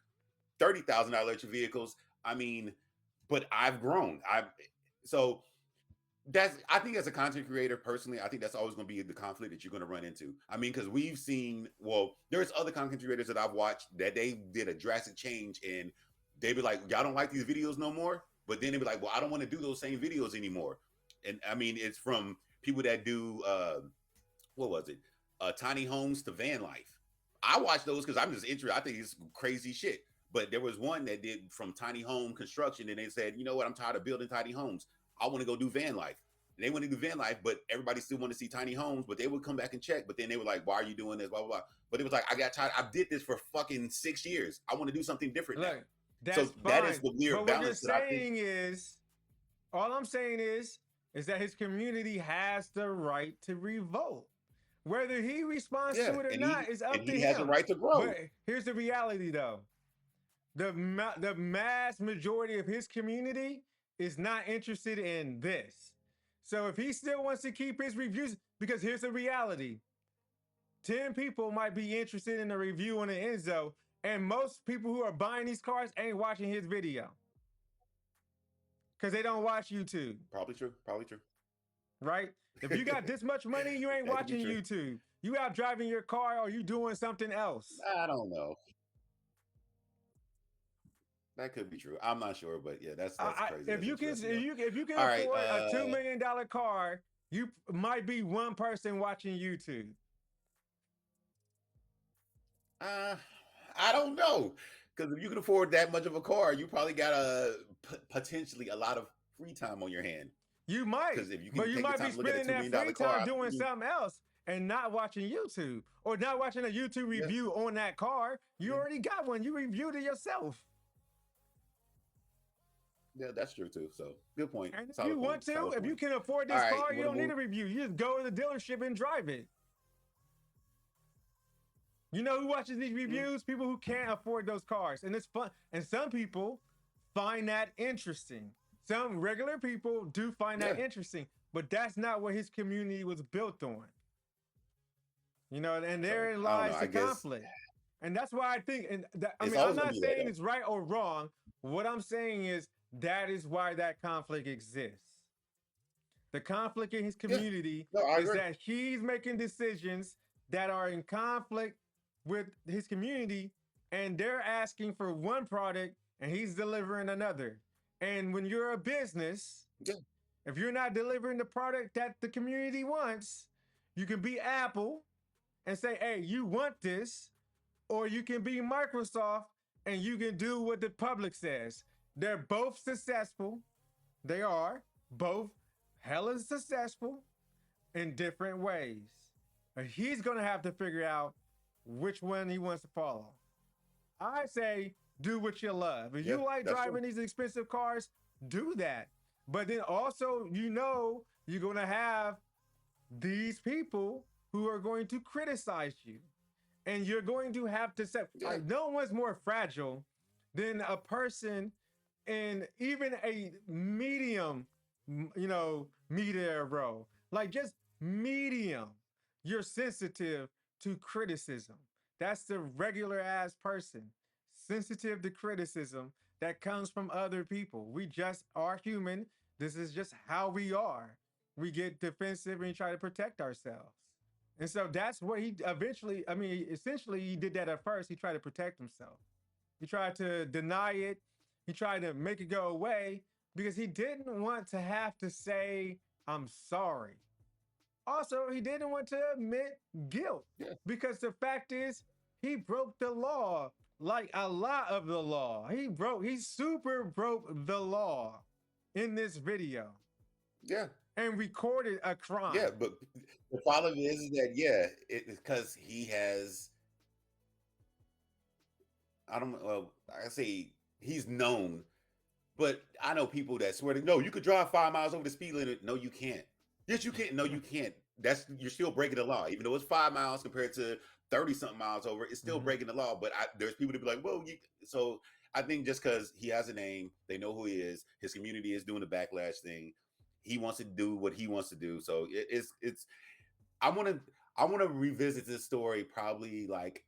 $30,000 electric vehicles. I mean, but I've grown. So that's I think as a content creator personally, I think that's always going to be the conflict that you're going to run into. I mean, because we've seen, well, there's other content creators that I've watched that they did a drastic change and they be like, y'all don't like these videos no more, but then they be like, well, I don't want to do those same videos anymore. And I mean, it's from people that do what was it, tiny homes to van life. I watch those because I'm just interested. I think it's crazy shit. But there was one that did from tiny home construction, and they said, you know what, I'm tired of building tiny homes. I want to go do van life. And they want to do van life, but everybody still want to see tiny homes. But they would come back and check. But then they were like, "Why are you doing this?" Blah blah blah. But it was like, I got tired. I did this for fucking 6 years. I want to do something different now. Look, that's So that is fine. the weird But what you're balance that I think. saying is, all I'm saying is that his community has the right to revolt. Whether he responds Yeah, to it or and not is up to he has a him. right to grow. But here's the reality, though: the mass majority of his community is not interested in this. So if he still wants to keep his reviews, because here's the reality: 10 people might be interested in a review on the Enzo, and most people who are buying these cars ain't watching his video because they don't watch YouTube. Probably true. Probably true. Right? If you got this much money, you ain't That could be watching true. YouTube. You out driving your car or you doing something else. I don't know. That could be true. I'm not sure, but yeah, that's crazy. If That's you can, interesting, if you can all right. afford a $2 million car, you might be one person watching YouTube. I don't know. Because if you can afford that much of a car, you probably got potentially a lot of free time on your hand. You might, Because if you but can you take the might be time to look at a spending $2 that million free car, time doing something else and not watching YouTube or not watching a YouTube yeah, review on that car. You yeah, already got one. You reviewed it yourself. yeah, that's true too. So good point. And if Solid you point. want to, Solid if you point. can afford All this right, car, you you want to don't need move? a review. You just go to the dealership and drive it. You know who watches these Mm, reviews? People who can't afford those cars. And it's fun. And some people find that interesting. Some regular people do find that yeah, interesting, but that's not what his community was built on. You know, and so therein I don't know. lies I the guess conflict. And that's why I think, and I it's mean, I'm always gonna not be there saying though. it's right or wrong. What I'm saying is that is why that conflict exists. The conflict in his Yeah, community no, I is agree. that he's making decisions that are in conflict with his community, and they're asking for one product and he's delivering another. And when you're a business, Yeah, if you're not delivering the product that the community wants, you can be Apple and say, hey, you want this, or you can be Microsoft and you can do what the public says. They're both successful. They are both hella successful in different ways. And he's going to have to figure out which one he wants to follow. I say do what you love. If yeah, you like that's true. driving these expensive cars, do that. But then also, you know, you're going to have these people who are going to criticize you. And you're going to have to say, Yeah, no one's more fragile than a person in even a medium, media role. Like just medium. You're sensitive to criticism. That's the regular ass person, sensitive to criticism that comes from other people. We just are human. This is just how we are. We get defensive and try to protect ourselves. And so that's what he eventually, I mean, essentially, he did that at first. He tried to protect himself. He tried to deny it. He tried to make it go away because he didn't want to have to say, I'm sorry. Also, he didn't want to admit guilt yeah, because the fact is, he broke the law, like a lot of the law. He super broke the law in this video yeah, and recorded a crime. yeah. But the problem is that yeah, it's because he has. I don't. Well, I say he's known. But I know people that swear to no, you could drive 5 miles over the speed limit. No, you can't. Yes, you can't. No, you can't. That's you're still breaking the law, even though it's 5 miles compared to 30 something miles over. It's still Mhm. breaking the law. But there's people to be like, well, so I think just because he has a name, they know who he is. His community is doing the backlash thing. He wants to do what he wants to do. So it's. I want to revisit this story probably like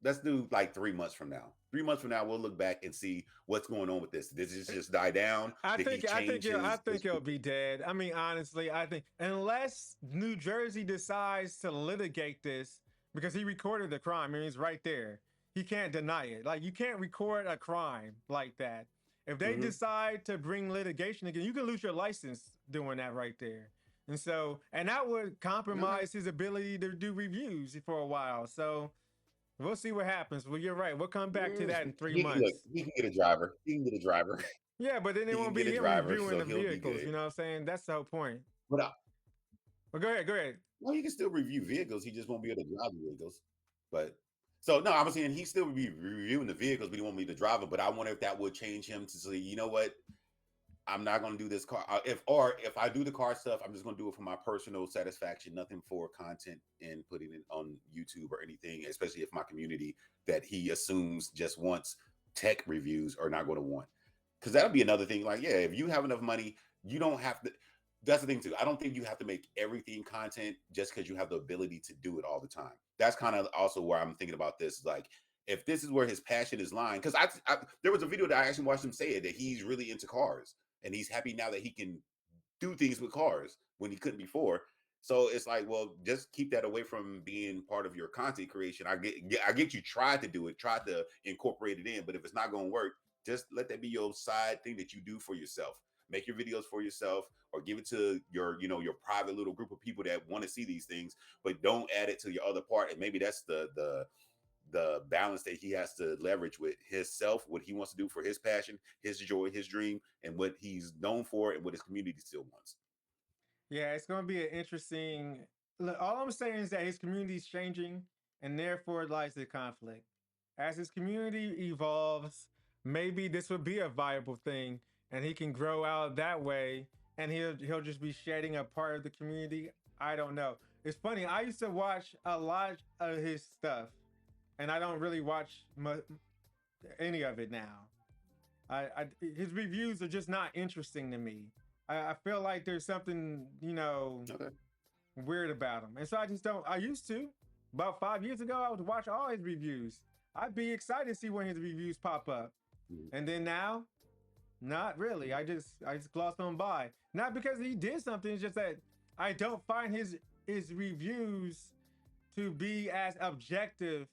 let's do like 3 months from now. 3 months from now, we'll look back and see what's going on with this. Did this just die down? Did he change I his think it'll be dead. I mean, honestly, I think unless New Jersey decides to litigate this because he recorded the crime, I mean, it's right there. He can't deny it. Like you can't record a crime like that. If they Mhm. decide to bring litigation again, you can lose your license doing that right there. And so, and that would Okay. compromise his ability to do reviews for a while. So we'll see what happens. Well, you're right. We'll come back to that in three Look, months. he can get a driver. He can get a driver. Yeah, but then it He can won't get be a him driver, reviewing so the he'll be vehicles. good. You know what I'm saying? That's the whole point. But Well, go ahead. Go ahead. well, he can still review vehicles. He just won't be able to drive the vehicles. But so no, I'm saying he still be reviewing the vehicles, but he won't be able to drive them. But I wonder if that would change him to say, you know what, I'm not going to do this car. If I do the car stuff, I'm just going to do it for my personal satisfaction, nothing for content and putting it on YouTube or anything. Especially if my community that he assumes just wants tech reviews are not going to want. Because that'll be another thing. Like, yeah, if you have enough money, you don't have to. That's the thing too. I don't think you have to make everything content just because you have the ability to do it all the time. That's kind of also where I'm thinking about this. Like, if this is where his passion is lying, because there was a video that I actually watched him say it that he's really into cars and he's happy now that he can do things with cars when he couldn't before. So it's like, well, just keep that away from being part of your content creation. I get you tried to do it, tried to incorporate it in, but if it's not going to work, just let that be your side thing that you do for yourself. Make your videos for yourself, or give it to your, your private little group of people that want to see these things, but don't add it to your other part. And maybe that's the balance that he has to leverage with his self, what he wants to do for his passion, his joy, his dream, and what he's known for and what his community still wants. Yeah, it's going to be an interesting. Look, all I'm saying is that his community is changing, and therefore lies the conflict. As his community evolves, maybe this would be a viable thing, and he can grow out that way, and he'll just be shedding a part of the community. I don't know. It's funny. I used to watch a lot of his stuff, and I don't really watch any of it now. His reviews are just not interesting to me. I feel like there's something, Okay. weird about him. And so I just don't. I used to. About 5 years ago, I would watch all his reviews. I'd be excited to see when his reviews pop up. And then now, not really. I just glossed on by. Not because he did something, it's just that I don't find his reviews to be as objective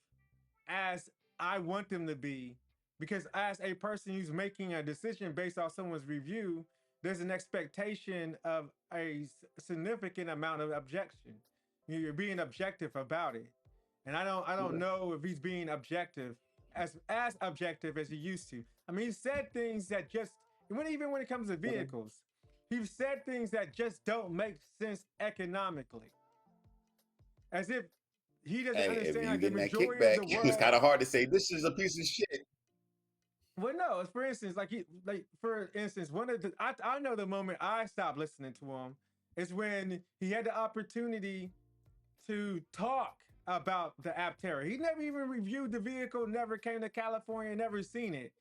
as I want them to be. Because as a person who's making a decision based off someone's review, there's an expectation of a significant amount of objection. You're being objective about it. And I don't Okay. know if he's being objective as objective as he used to. I mean, he said things that just even when it comes to Okay. vehicles, he said things that just don't make sense economically. As if he doesn't Hey, if understand you like the getting that majority of kickback, the it's world. kind of hard to say this is a piece of shit. Well, no, for instance, for instance, one of the I know the moment I stopped listening to him is when he had the opportunity to talk about the Aptera. He never even reviewed the vehicle, never came to California, never seen it.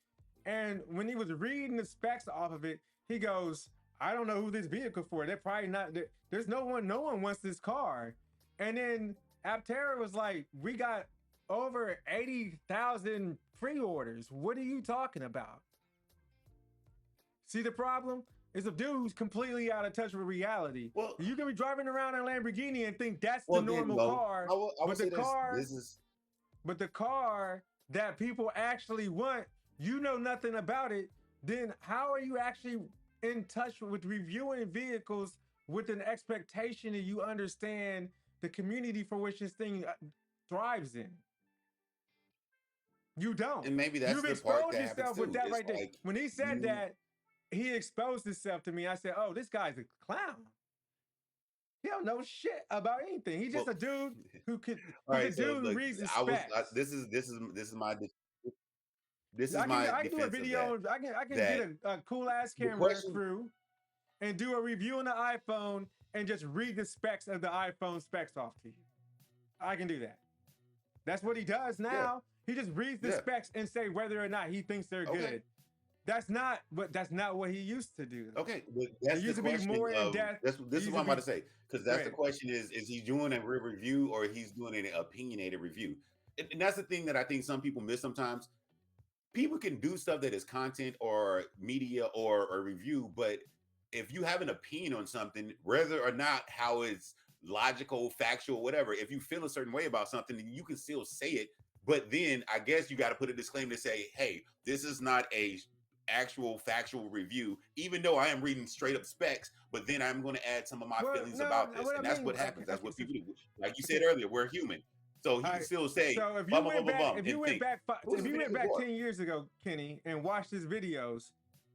And when he was reading the specs off of it, he goes, I don't know who this vehicle for. They're probably not there's no one wants this car. And then Aptera was like, we got over 80,000 pre-orders. What are you talking about? See the problem? Is a dude who's completely out of touch with reality. Well, You can be driving around in a Lamborghini and think that's the well, then normal no. car, I will but the say this. car, This is but the car that people actually want, you know nothing about it. Then how are you actually in touch with reviewing vehicles with an expectation that you understand the community for which this thing thrives in? You don't. and maybe that's You've the part exposed that happens yourself with too. that It's right there. like When he said you that, he exposed himself to me. I said, "Oh, this guy's a clown. He don't know shit about anything. He's just well a dude who could. all He's a right, so dude who look, reads the specs. this is I can my I can do a defense of that. video. I can get That a cool ass the camera question crew and do a review on the iPhone and just read the specs of the iPhone specs off to you. I can do that. That's what he does yeah, now. He just reads the yeah. specs and say whether or not he thinks they're Okay. good. That's not what he used to do. Okay, but It that's the used to be question more in of depth. He this is used what to I'm about be to say, because that's the great. question is he doing a real review or he's doing an opinionated review? And that's the thing that I think some people miss sometimes. People can do stuff that is content or media or a review, but if you have an opinion on something, whether or not how it's logical, factual, whatever, if you feel a certain way about something, then you can still say it. But then I guess you got to put a disclaimer to say, hey, this is not a actual factual review, even though I am reading straight up specs, but then I'm going to add some of my Well, feelings no, about this. what I And that's mean, what happens. okay, That's okay, what so, people do. Like you said okay, earlier, we're human. So he all can right. still say So if bum you bum went bum bum back, bum if you and went think, back, who's if the you went video back for? 10 years ago, Kenny, and watched his videos,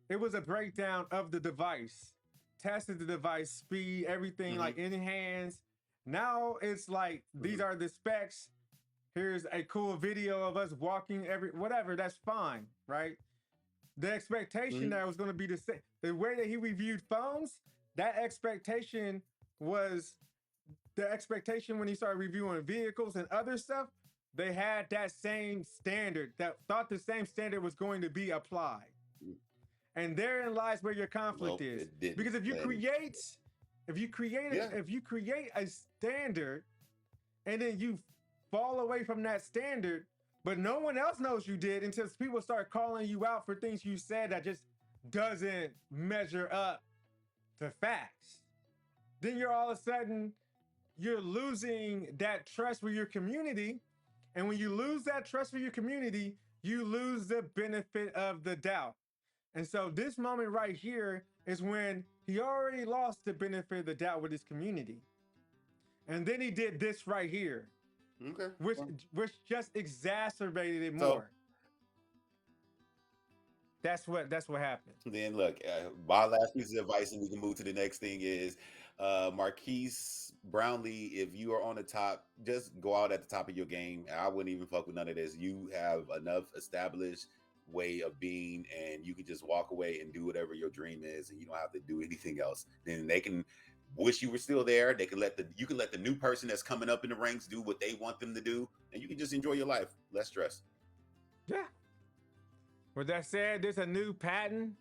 it was a breakdown of the device, tested the device, speed, everything Mm-hmm, like in hands. Now it's like these mm-hmm, are the specs. Here's a cool video of us walking every whatever. That's fine, right? The expectation mm-hmm, that was going to be the same. The way that he reviewed phones, that expectation was the expectation when he started reviewing vehicles and other stuff. They had that same standard, that thought the same standard was going to be applied. mm-hmm. And therein lies where your conflict Well, is. it didn't. Because if you And create, if you create, yeah, if you create a standard and then you fall away from that standard, but no one else knows you did until people start calling you out for things you said that just doesn't measure up to facts. Then you're all of a sudden you're losing that trust with your community. And when you lose that trust with your community, you lose the benefit of the doubt. And so this moment right here is when he already lost the benefit of the doubt with his community. And then he did this right here. Okay. which Well, which just exacerbated it so more. That's what happened. then look, my last piece of advice, and we can move to the next thing is Marquise Brownlee. If you are on the top, just go out at the top of your game. I wouldn't even fuck with none of this. You have enough established way of being, and you can just walk away and do whatever your dream is, and you don't have to do anything else. Then they can wish you were still there. They can let the new person that's coming up in the ranks do what they want them to do, and you can just enjoy your life, less stress. Yeah. With that said, there's a new patent.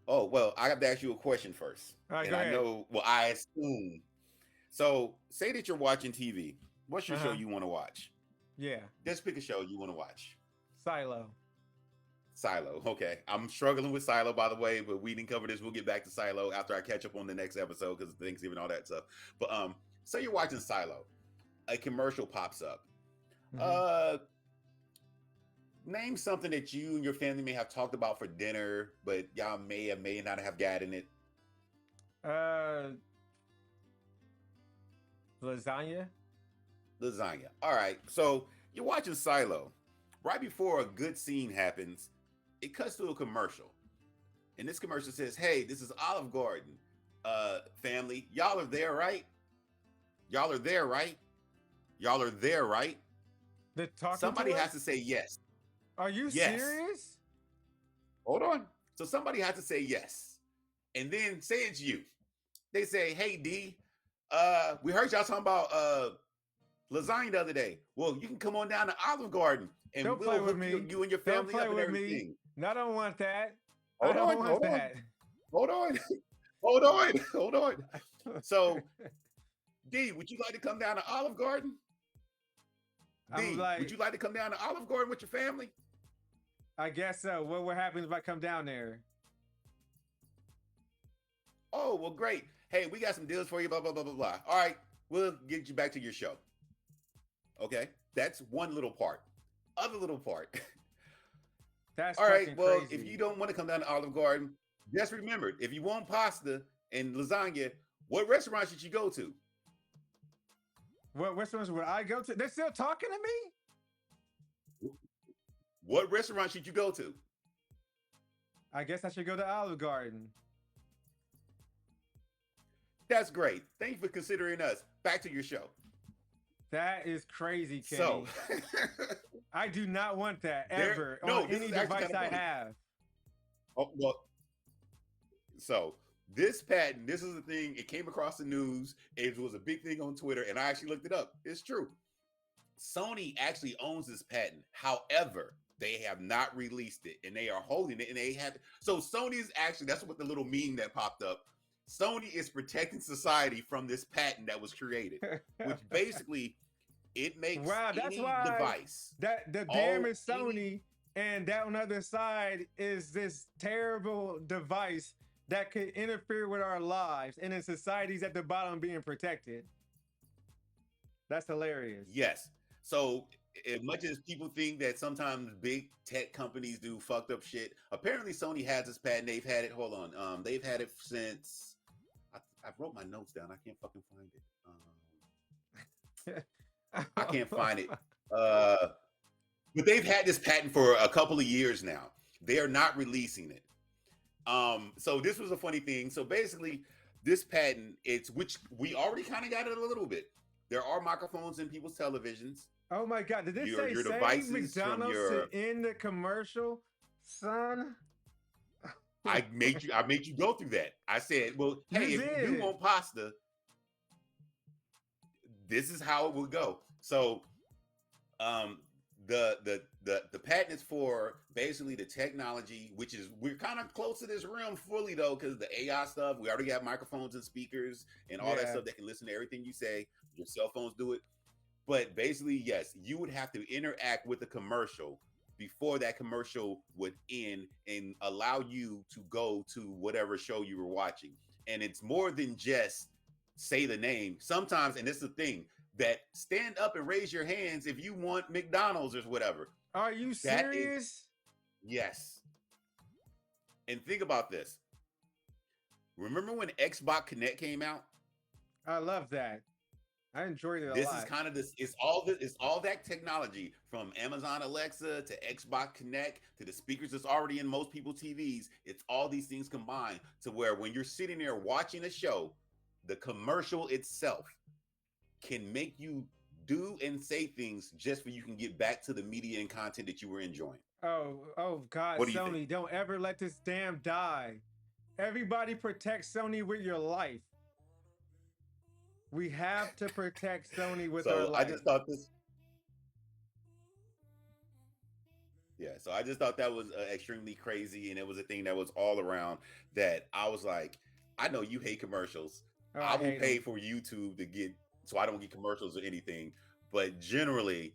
Oh, well, I have to ask you a question first. All right, And go I ahead. know, well, I assume. So, say that you're watching TV. What's your show Uh-huh. you want to watch? Yeah. Just pick a show you want to watch. Silo. Silo. Okay. I'm struggling with Silo, by the way, but we didn't cover this. We'll get back to Silo after I catch up on the next episode because Thanksgiving, all that stuff. But so you're watching Silo. A commercial pops up. Mhm. Uh Name something that you and your family may have talked about for dinner, but y'all may or may not have gotten it. Uh, lasagna. Lasagna. All right. So you're watching Silo. Right before a good scene happens, it cuts to a commercial. And this commercial says, "Hey, this is Olive Garden. Family, y'all are there, right? Y'all are there, right? Y'all are there, right?" They're talking Somebody to has us. to say yes. Are you Yes. serious? Hold on. So somebody has to say yes. And then say it's you. They say, "Hey D, we heard y'all talking about lasagna the other day. Well, you can come on down to Olive Garden and Don't play we'll with hook you, me. you and your Don't family play up and with me. everything." No, I don't want that. I Hold don't on, want hold on, that. hold on, hold on, hold on. So, D, would you like to come down to Olive Garden? I'm D, would like, you like to come down to Olive Garden with your family? I guess so. What would happen if I come down there? Oh, well, great. Hey, we got some deals for you, blah, blah, blah, blah, blah. All right, we'll get you back to your show. Okay, that's one little part. Other little part. That's All right, fucking well, if crazy. you don't want to come down to Olive Garden, just remember, if you want pasta and lasagna, what restaurant should you go to? What restaurants would I go to? They're still talking to me? What restaurant should you go to? I guess I should go to Olive Garden. That's great. Thank you for considering us. Back to your show. That is crazy, So, Kenny. I do not want that there, ever on no, this any is actually device kind of I funny. have. Oh, well, so this patent, this is the thing. It came across the news. It was a big thing on Twitter, and I actually looked it up. It's true. Sony actually owns this patent. However, they have not released it, and they are holding it. And they have so Sony is actually, that's what the little meme that popped up. Sony is protecting society from this patent that was created, which basically it makes Wow, that's any why device that the damn all is Sony, and that on the other side is this terrible device that could interfere with our lives, and in society's at the bottom being protected. That's hilarious. yes. So as much as people think that sometimes big tech companies do fucked up shit, apparently Sony has this patent. They've had it. Hold on. They've had it since. I wrote my notes down. I can't fucking find it. I can't find it. But they've had this patent for a couple of years now. They are not releasing it. So this was a funny thing. So basically, this patent, it's which we already kind of got it a little bit. There are microphones in people's televisions. Oh my god, did this say Your save devices from McDonald's your. to end the commercial? Son. I made you go through that. I said, well, hey, You if you do did. want pasta, this is how it would go. So um the patent is for basically the technology, which is we're kind of close to this realm fully though, because the AI stuff, we already got microphones and speakers and all that Yeah. stuff that can listen to everything you say. Your cell phones do it. But basically, yes, you would have to interact with the commercial before that commercial would end and allow you to go to whatever show you were watching. And it's more than just say the name. Sometimes, and this is the thing, that stand up and raise your hands if you want McDonald's or whatever. Are you That is, serious? yes. And think about this. Remember when Xbox Connect came out? I love that. I enjoyed it a This is lot. kind of this. It's all that technology from Amazon Alexa to Xbox Connect to the speakers that's already in most people's TVs. It's all these things combined to where when you're sitting there watching a show, the commercial itself can make you do and say things just for you can get back to the media and content that you were enjoying. Oh God, What do you think? Sony, don't ever let this damn die. Everybody protect Sony with your life. We have to protect Sony with our So I life. just thought this. Yeah, so I just thought that was extremely crazy, and it was a thing that was all around. That I was like, I know you hate commercials. Oh, I I will hate pay them. for YouTube to get so I don't get commercials or anything. But generally,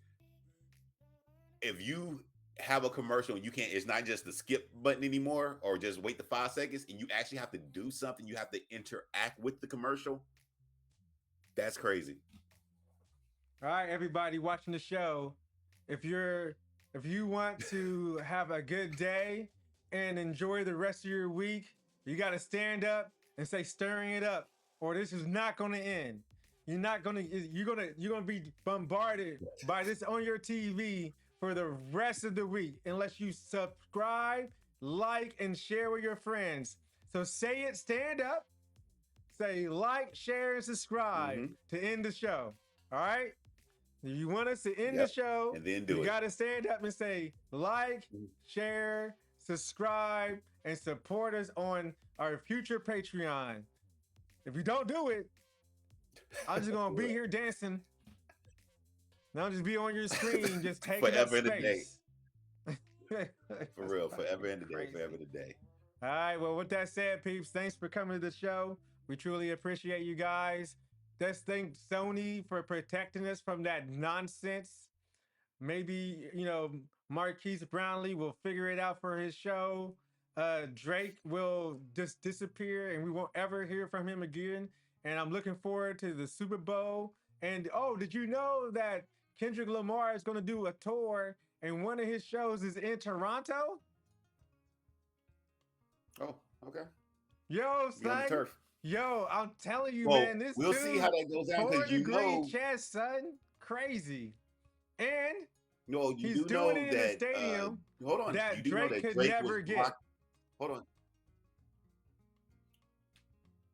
if you have a commercial and you can't, it's not just the skip button anymore, or just wait the 5 seconds, and you actually have to do something. You have to interact with the commercial. That's crazy. All right, everybody watching the show, if you're if you want to have a good day and enjoy the rest of your week, you got to stand up and say stirring it up or this is not going to end. You're going to be bombarded by this on your TV for the rest of the week unless you subscribe, like and share with your friends. So say it, stand up, say like, share and subscribe Mm-hmm. to end the show. All right? If you want us to end the Yep, show, and then you do it. got to stand up and say like, share, subscribe, and support us on our future Patreon. If you don't do it, I'm just going to be here dancing. And I'll just be on your screen, just taking up Forever and a day. space. For real, forever and a day, forever and a day. All right. Well, with that said, peeps, thanks for coming to the show. We truly appreciate you guys. Let's thank Sony for protecting us from that nonsense. Maybe, Marquise Brownlee will figure it out for his show. Drake will just disappear and we won't ever hear from him again. And I'm looking forward to the Super Bowl. And oh, did you know that Kendrick Lamar is going to do a tour and one of his shows is in Toronto? Oh, okay. Yo, Be on the son. turf. Yo, I'm telling you, Well, man, this we'll see how dude, that goes down because 4 degree chest, son. Crazy. And you he's do doing know it in a that. stadium Hold on, you that do know Drake that could Drake was never get. blocked. Hold on.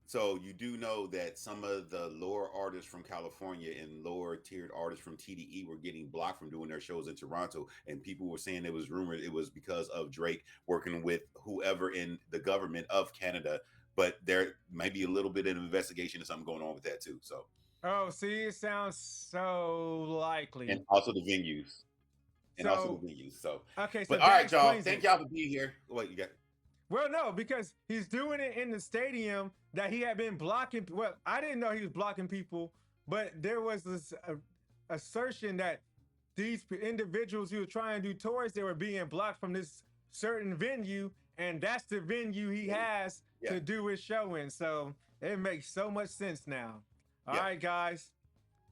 So you do know that some of the lower artists from California and lower tiered artists from TDE were getting blocked from doing their shows in Toronto, and people were saying it was rumored it was because of Drake working with whoever in the government of Canada. But there might be a little bit of investigation or something going on with that too. So, Oh, see, it sounds so likely. and also the venues, So, So, okay, so but all that right, y'all. explains Thank it. y'all for being here. What you got? Well, no, because he's doing it in the stadium that he had been blocking. Well, I didn't know he was blocking people, but there was this assertion that these individuals who were trying to do tours, they were being blocked from this certain venue, and that's the venue he has Yeah, to do his show in. So it makes so much sense now. All yeah. right, guys.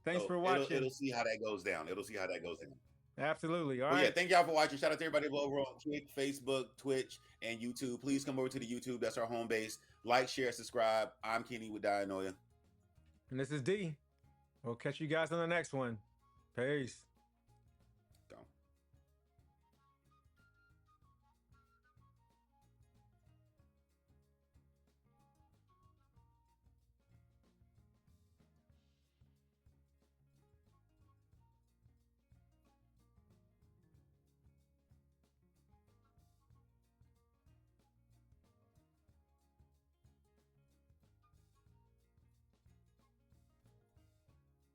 Thanks So for it'll watching. see how that goes down. It'll see how that goes down. Absolutely. All Well, yeah, right. thank y'all for watching. Shout out to everybody over on Twitch, Facebook, Twitch, and YouTube. Please come over to the YouTube. That's our home base. Like, share, subscribe. I'm Kenny with Dianoia. And this is D. We'll catch you guys on the next one. Peace.